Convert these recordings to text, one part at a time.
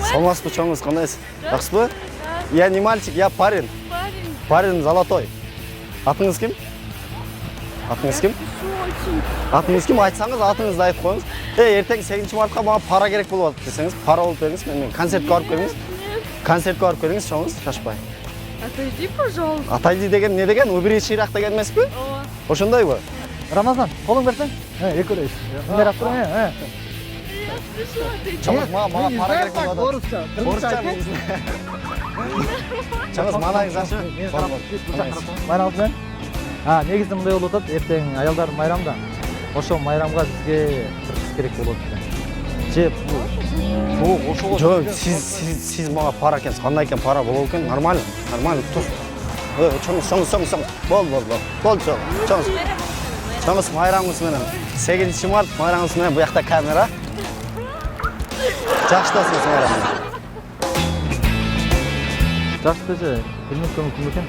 Саламатсызбы чоңуз, кандайсыз? Жакшысызбы? Я не мальчик, я парень. Парень золотой. Атыңыз ким? Атыңыз ким? Атыңыз ким? Айтсаңыз, атыңызды айтып коюңуз. Эртең 8-мартка мага пара керек болуп атат десеңиз, пара болуп бериңиз, мен концертке барып келиңиз. Концертке барып келиңиз, чоңуз, шашпай. Отойди, пожалуйста. Отойди деген не деген? Убери ширак деген эмеспи? Ооба. Ошондойбу? Рамазан, колуң берсең? Экөөдөйбүз. Мындай рап турайын. Чоңуз, мага пара керек болуп атат. Орусча. Орусча негизи. Чоңуз, маанайыңызчы? Майрамыңыз менен? Негизи мындай болуп атат, эртең аялдар майрамда. Ошо майрамга бизге кыргыз керек болот экен. Же бул ошого. Жок, сиз мага пара экенсиз. Кандай экен пара болот экен? Нормально, нормально. Тур. Чоңуз. Бол, чоңуз. Чоңуз, майрамыңыз менен. 8-март майрамыңыз менен, бу жакта камера. Жакшытасыңыз майрамда. Жакшы десе, ким экен?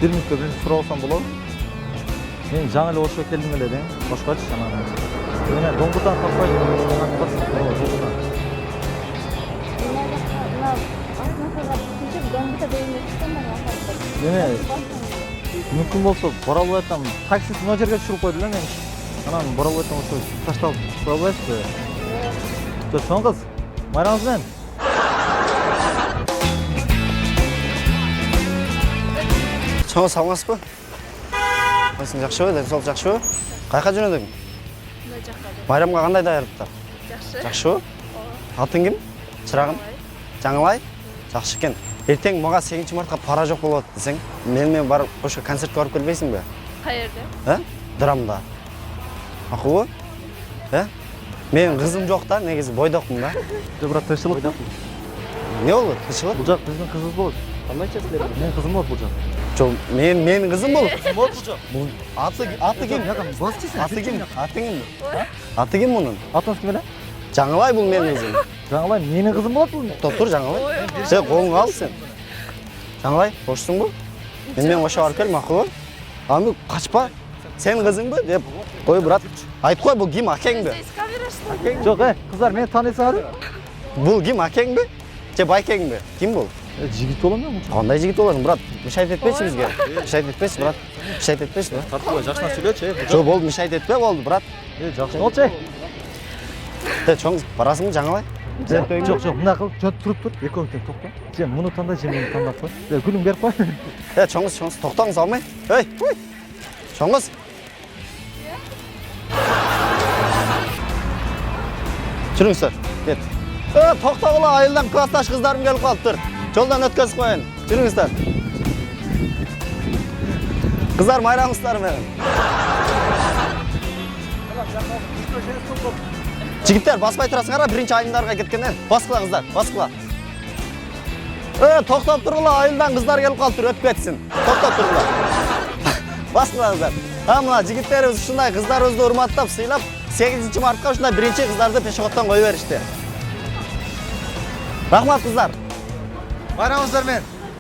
1 мүнөткө бир сурап алсам болобу? Мен жаңы эле ошо келдим эле дейм. Башкачы анан. Мен доңгудан таппай мүмкүн болсо бара албай атам. Таксист мына жерге түшүрүп койду эле мен. Анан бара албай атам ошо ташталып тура албайсызбы? Жок, чоң кыз, майрамыңыз менен. Чоңуз, саламатсызбы? Кайсың, жакшыбы? Денсаулык жакшыбы? Кайка жөнөдүң? Мына жакка. Майрамга кандай даярдыктар? Жакшы. Жакшыбы? Атың ким? Чырагым? Жаңылай? Жакшы экен. Эртең мага 8-мартка пара жок болот десең, менен барып ошо концертке барып келбейсиңби? Каерде? Драмда. Макулбу? Менин кызым жок да, негизи бойдокмун да. Жок, брат, тынччылык. Не болот? Тынччылык? Бул жак биздин кызыбыз болот. Кандайча силер? Менин кызым болот бул жак. Жок, менин кызым болот. Болот бул жак. Аты ким? Бас чесең. Аты ким? Аты ким мунун? Атыңыз ким эле? Жаңылай бул менин кызым. Жаңылай, менин кызым болот бул. Топтур Жаңылай. Сен колуңга ал сен. Жаңылай, кошсуңбу? Мен менен кошо барып кел, макулбу? Ами качпа. Сен кызыңбы деп кой, брат. Айтып кой, бул ким, акеңби? Жок, кыздар, мени тааныйсыңарбы? Бул ким, акеңби? Же байкеңби? Ким бул? Жигит болом мен бул. Кандай жигит болосуң, брат? Мешайт этпечи бизге. Мешайт этпечи, брат. Мешайт этпечи, брат. Тартылбай жакшына сүйлөчү, Жок, болду, мешайт этпе, болду, брат. жакшы болчу. Чоң, барасыңбы Жаңылай? Жок, мына кыл, туруп тур. Экөөң тең токто. Сен муну танда, сен мени тандап кой. Гүлүң берип кой. Чоңуз, токтоңуз алмай. Чоңуз. Жүрүңүздөр, кет. Токтогула, айылдан классташ кыздарым келип калыптыр. Жолдон өткөзүп коюн. Жүрүңүздөр. Кыздар, майрамыңыздар менен. Жигиттер, баспай турасыңар, биринчи айылдарга кеткенден. Баскыла кыздар, баскыла. Токтоп тургула, айылдан кыздар келип калыптыр, өтүп кетсин. Токтоп тургула. Баскыла кыздар. Мына жигиттерибиз ушундай кыздарыбызды урматтап, сыйлап, 8-мартка ушундай биринчи кыздарды пешеходдон кое беришти. Рахмат кыздар. Майрамыңыздар менен.